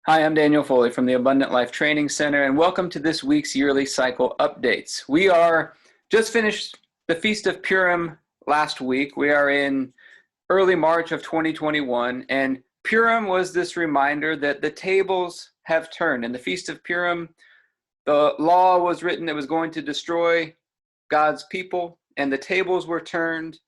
Hi, I'm Daniel Foley from the Abundant Life Training Center, and welcome to this week's yearly cycle updates. We are just finished the Feast of Purim last week. We are in early March of 2021, and Purim was this reminder that the tables have turned. In the Feast of Purim, the law was written that was going to destroy God's people, and the tables were turned,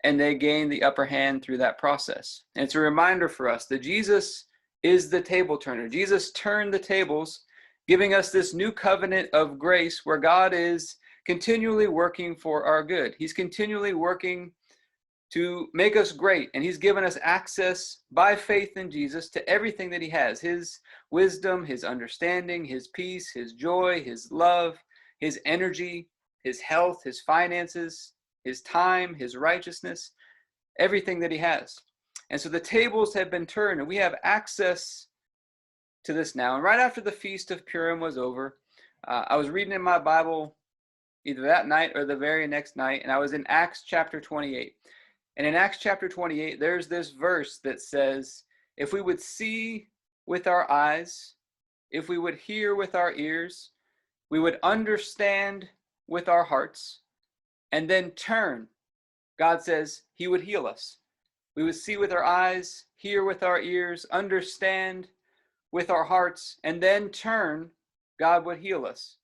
and they gained the upper hand through that process. And it's a reminder for us that Jesus is the table turner. Jesus turned the tables, giving us this new covenant of grace where God is continually working for our good. He's continually working to make us great, and he's given us access by faith in Jesus to everything that he has: his wisdom, his understanding, his peace, his joy, his love, his energy, his health, his finances, his time, his righteousness, everything that he has. And so the tables have been turned, and we have access to this now. And right after the Feast of Purim was over, I was reading in my Bible either that night or the very next night, and I was in Acts chapter 28. And in Acts chapter 28, there's this verse that says, if we would see with our eyes, if we would hear with our ears, we would understand with our hearts, and then turn, God says he would heal us. We would see with our eyes, hear with our ears, understand with our hearts, and then turn, God would heal us.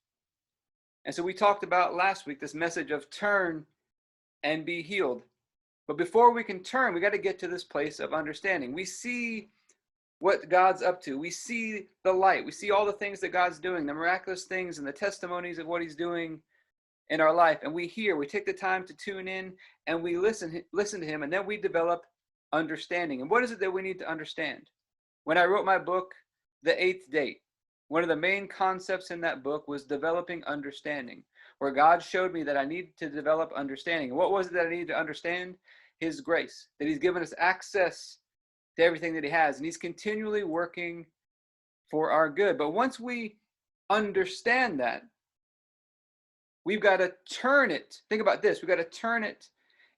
And so we talked about last week this message of turn and be healed. But before we can turn, we got to get to this place of understanding. We see what God's up to. We see the light. We see all the things that God's doing, the miraculous things and the testimonies of what he's doing in our life. And we hear, we take the time to tune in, and we listen to him, and then we develop understanding. And what is it that we need to understand? When I wrote my book, The Eighth Date, one of the main concepts in that book was developing understanding, where God showed me that I needed to develop understanding. And what was it that I needed to understand? His grace, that he's given us access to everything that he has, and he's continually working for our good. But once we understand that, we've got to turn it. Think about this. We've got to turn it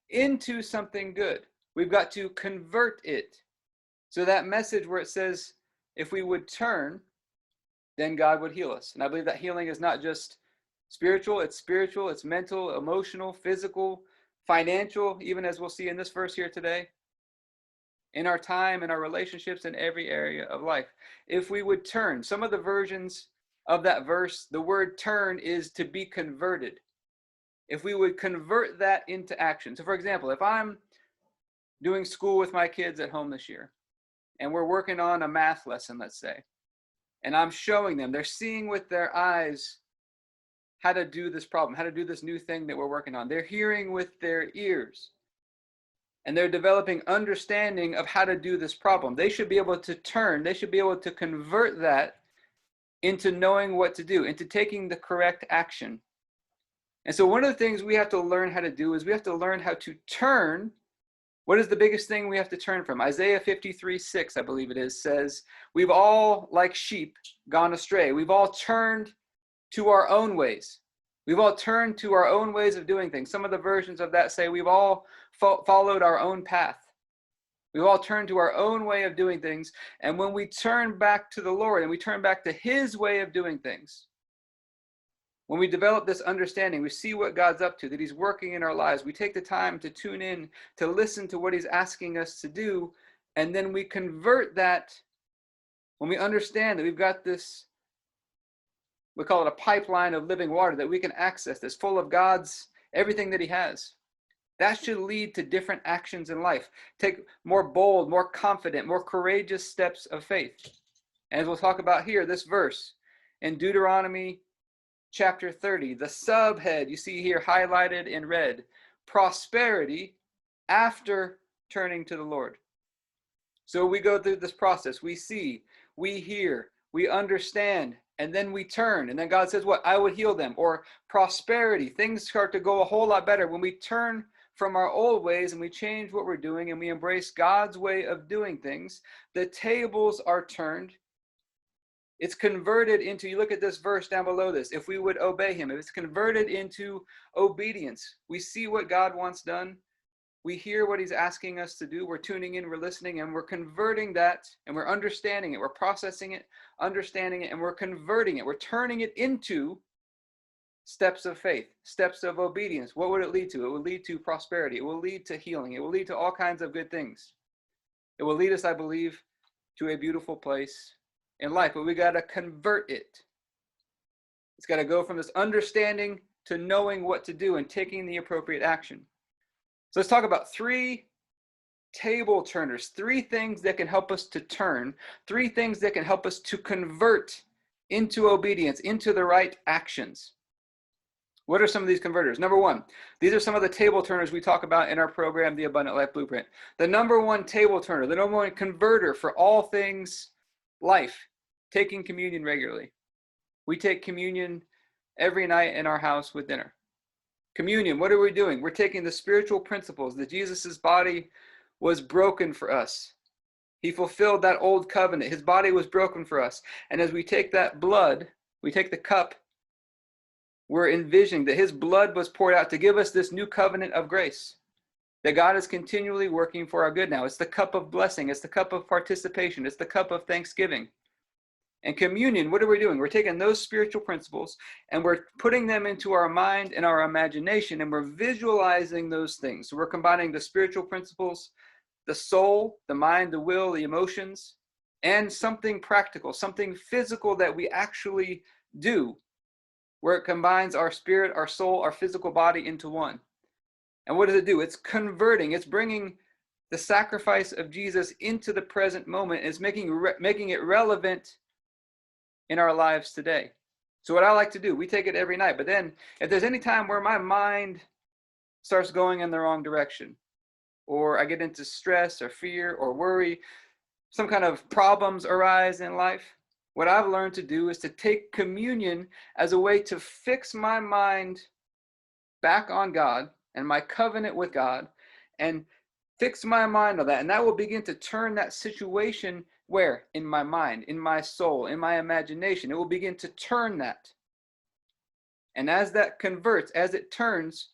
into something good. We've got to convert it. So that message where it says, if we would turn, then God would heal us. And I believe that healing is not just spiritual, it's mental, emotional, physical, financial, even as we'll see in this verse here today, in our time, in our relationships, in every area of life. If we would turn, some of the versions of that verse, the word turn is to be converted. If we would convert that into action. So for example, if I'm doing school with my kids at home this year, and we're working on a math lesson, let's say, and I'm showing them, they're seeing with their eyes how to do this problem, how to do this new thing that we're working on. They're hearing with their ears, and they're developing understanding of how to do this problem. They should be able to turn, they should be able to convert that into knowing what to do, into taking the correct action. And so one of the things we have to learn how to do is we have to learn how to turn. What is the biggest thing we have to turn from? Isaiah 53:6, I believe it is, says, we've all, like sheep, gone astray. We've all turned to our own ways. We've all turned to our own ways of doing things. Some of the versions of that say we've all followed our own path. We've all turned to our own way of doing things. And when we turn back to the Lord and we turn back to his way of doing things, when we develop this understanding, we see what God's up to, that he's working in our lives. We take the time to tune in, to listen to what he's asking us to do. And then we convert that when we understand that we've got this, we call it a pipeline of living water that we can access that's full of God's, everything that he has. That should lead to different actions in life. Take more bold, more confident, more courageous steps of faith. And as we'll talk about here, this verse in Deuteronomy chapter 30, the subhead you see here highlighted in red, prosperity after turning to the Lord. So we go through this process. We see, we hear, we understand, and then we turn. And then God says, what? I would heal them. Or prosperity. Things start to go a whole lot better when we turn from our old ways and we change what we're doing and we embrace God's way of doing things. The tables are turned. It's converted into, you look at this verse down below this, if we would obey him, if it's converted into obedience, we see what God wants done. we hear what he's asking us to do. We're tuning in, we're listening, and we're converting that, and we're understanding it. We're processing it, understanding it, and we're converting it. We're turning it into steps of faith, steps of obedience. What would it lead to? It will lead to prosperity. It will lead to healing. It will lead to all kinds of good things. It will lead us, I believe, to a beautiful place in life, but we got to convert it. It's got to go from this understanding to knowing what to do and taking the appropriate action. So let's talk about 3 table turners, 3 things that can help us to turn, 3 things that can help us to convert into obedience, into the right actions. What are some of these converters? Number 1, these are some of the table turners we talk about in our program, The Abundant Life Blueprint. The number 1 table turner, the number 1 converter for all things life, taking communion regularly. We take communion every night in our house with dinner. Communion, what are we doing? We're taking the spiritual principles that Jesus' body was broken for us. He fulfilled that old covenant. His body was broken for us. And as we take that blood, we take the cup, we're envisioning that his blood was poured out to give us this new covenant of grace, that God is continually working for our good now. It's the cup of blessing. It's the cup of participation. It's the cup of thanksgiving. And communion, what are we doing? We're taking those spiritual principles and we're putting them into our mind and our imagination, and we're visualizing those things. So we're combining the spiritual principles, the soul, the mind, the will, the emotions, and something practical, something physical that we actually do, where it combines our spirit, our soul, our physical body into one. And what does it do? It's converting. It's bringing the sacrifice of Jesus into the present moment. It's making it relevant in our lives today. So what I like to do, we take it every night. But then if there's any time where my mind starts going in the wrong direction, or I get into stress or fear or worry, some kind of problems arise in life, what I've learned to do is to take communion as a way to fix my mind back on God and my covenant with God, and fix my mind on that. And that will begin to turn that situation where? In my mind, in my soul, in my imagination. It will begin to turn that. And as that converts, as it turns,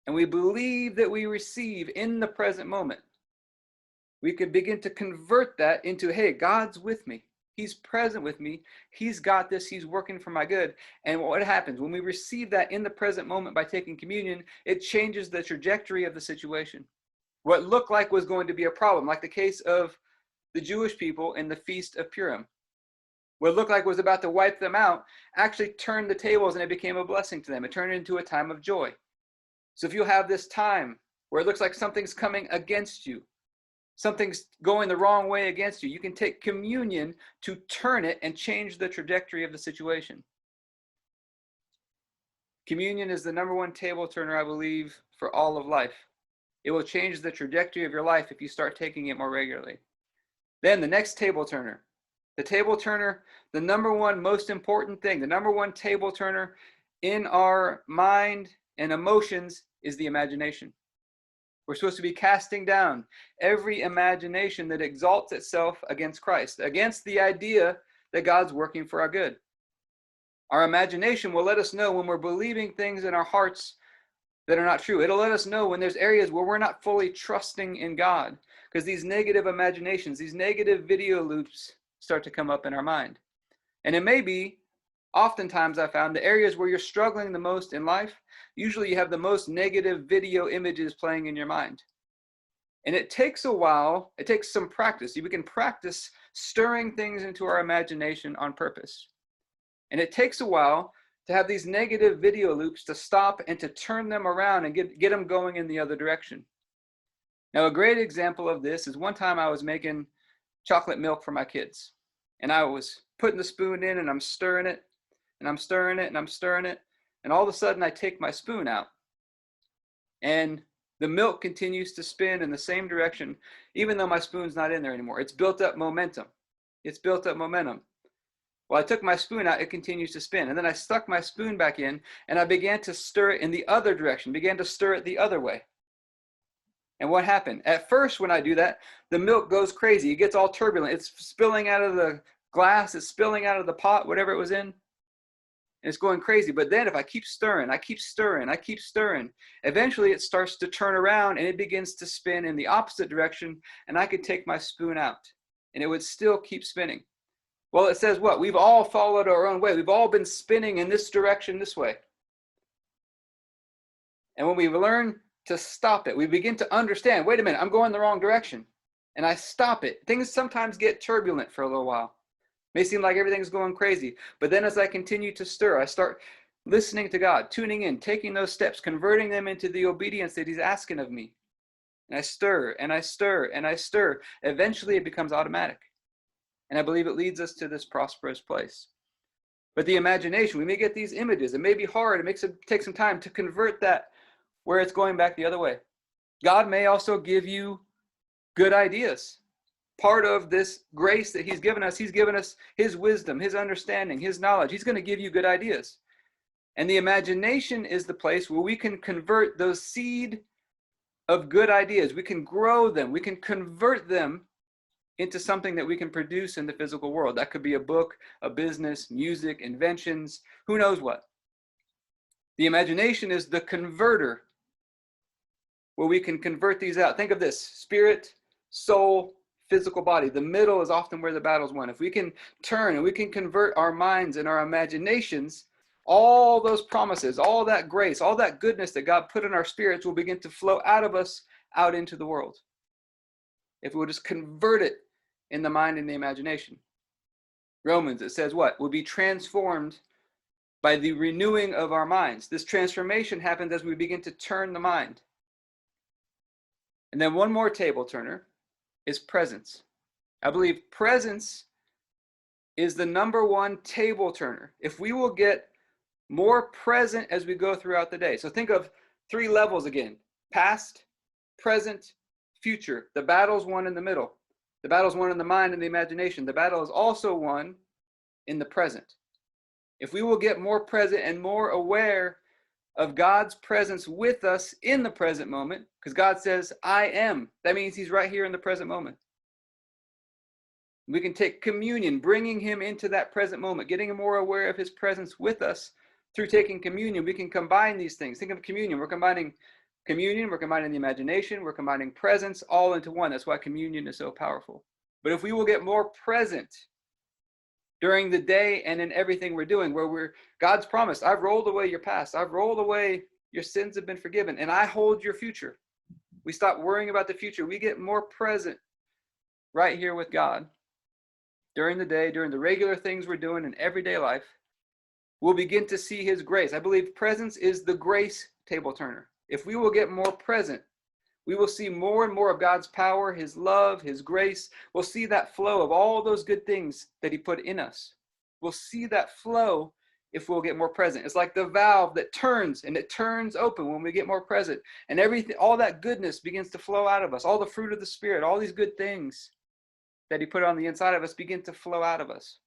and we believe that we receive in the present moment, we can begin to convert that into, hey, God's with me. He's present with me. He's got this. He's working for my good. And what happens when we receive that in the present moment by taking communion, it changes the trajectory of the situation. What looked like was going to be a problem, like the case of the Jewish people in the Feast of Purim. What looked like was about to wipe them out actually turned the tables, and it became a blessing to them. It turned into a time of joy. So if you have this time where it looks like something's coming against you, something's going the wrong way against you, you can take communion to turn it and change the trajectory of the situation. Communion is the number 1 table turner, I believe, for all of life. It will change the trajectory of your life if you start taking it more regularly. Then the next table turner. The table turner, the number 1 most important thing, the number 1 table turner in our mind and emotions is the imagination. We're supposed to be casting down every imagination that exalts itself against Christ, against the idea that God's working for our good. Our imagination will let us know when we're believing things in our hearts that are not true. It'll let us know when there's areas where we're not fully trusting in God, because these negative imaginations, these negative video loops start to come up in our mind. And it may be, oftentimes I found, the areas where you're struggling the most in life, usually you have the most negative video images playing in your mind. And it takes a while, it takes some practice. We can practice stirring things into our imagination on purpose. And it takes a while to have these negative video loops to stop and to turn them around and get them going in the other direction. Now, a great example of this is one time I was making chocolate milk for my kids. And I was putting the spoon in, and I'm stirring it, and I'm stirring it, and I'm stirring it. And all of a sudden I take my spoon out, and the milk continues to spin in the same direction, even though my spoon's not in there anymore. It's built up momentum. It's built up momentum. Well, I took my spoon out, it continues to spin. And then I stuck my spoon back in, and I began to stir it in the other direction, began to stir it the other way. And what happened? At first, when I do that, the milk goes crazy. It gets all turbulent. It's spilling out of the glass. It's spilling out of the pot, whatever it was in. and it's going crazy. But then if I keep stirring, I keep stirring, I keep stirring, eventually it starts to turn around and it begins to spin in the opposite direction, and I could take my spoon out and it would still keep spinning. Well, it says what? We've all followed our own way. We've all been spinning in this direction, this way. And when we learn to stop it, we begin to understand, wait a minute, I'm going the wrong direction. And I stop it. Things sometimes get turbulent for a little while. May seem like everything's going crazy. But then as I continue to stir, I start listening to God, tuning in, taking those steps, converting them into the obedience that he's asking of me. And I stir and I stir and I stir. Eventually it becomes automatic. And I believe it leads us to this prosperous place. But the imagination, we may get these images. It may be hard. It take some time to convert that where it's going back the other way. God may also give you good ideas. Part of this grace that he's given us his wisdom, his understanding, his knowledge. He's going to give you good ideas. And the imagination is the place where we can convert those seed of good ideas. We can grow them. We can convert them into something that we can produce in the physical world. That could be a book, a business, music, inventions, who knows what. The imagination is the converter where we can convert these out. Think of this: spirit, soul, physical body. The middle is often where the battle's won. If we can turn and we can convert our minds and our imaginations, all those promises, all that grace, all that goodness that God put in our spirits will begin to flow out of us out into the world. If we will just convert it in the mind and the imagination. Romans, it says what? We'll be transformed by the renewing of our minds. This transformation happens as we begin to turn the mind. And then one more table turner is presence. I believe presence is the number one table turner. If we will get more present as we go throughout the day. So think of 3 levels again: past, present, future. The battle's won in the middle. The battle's won in the mind and the imagination. The battle is also won in the present. If we will get more present and more aware of God's presence with us in the present moment, because God says, I am. That means he's right here in the present moment. We can take communion, bringing him into that present moment, getting him more aware of his presence with us through taking communion. We can combine these things. Think of communion. We're combining communion, we're combining the imagination, we're combining presence all into one. That's why communion is so powerful. But if we will get more present during the day and in everything we're doing, where God's promised, I've rolled away your past, I've rolled away, your sins have been forgiven, and I hold your future. We stop worrying about the future. We get more present right here with God during the day, during the regular things we're doing in everyday life. We'll begin to see his grace. I believe presence is the grace table turner. If we will get more present, we will see more and more of God's power, his love, his grace. We'll see that flow of all those good things that he put in us. We'll see that flow if we'll get more present. It's like the valve that turns, and it turns open when we get more present. And everything, all that goodness begins to flow out of us. All the fruit of the Spirit, all these good things that he put on the inside of us begin to flow out of us.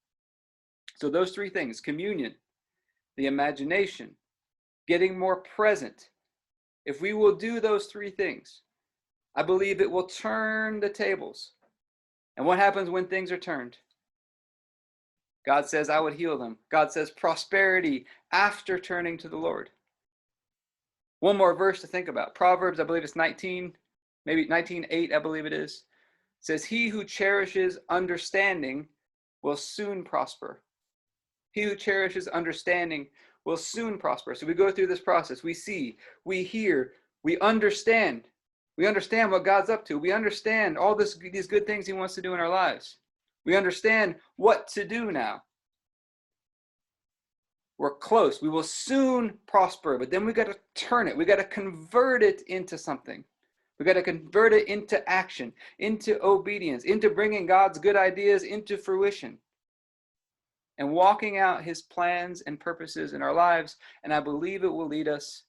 So those 3 things: communion, the imagination, getting more present. If we will do those 3 things, I believe it will turn the tables. And what happens when things are turned? God says, I would heal them. God says prosperity after turning to the Lord. One more verse to think about. Proverbs, I believe it's 19, maybe 19:8, I believe it is. It says, he who cherishes understanding will soon prosper. He who cherishes understanding will soon prosper. So we go through this process. We see, we hear, we understand. We understand what God's up to. We understand all these good things he wants to do in our lives. We understand what to do now. We're close. We will soon prosper, but then we got to turn it. We got to convert it into something. We got to convert it into action, into obedience, into bringing God's good ideas into fruition and walking out his plans and purposes in our lives. And I believe it will lead us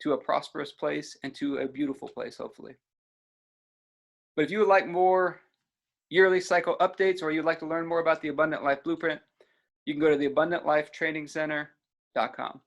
to a prosperous place and to a beautiful place, hopefully. But if you would like more yearly cycle updates, or you'd like to learn more about the Abundant Life Blueprint, you can go to theabundantlifetrainingcenter.com.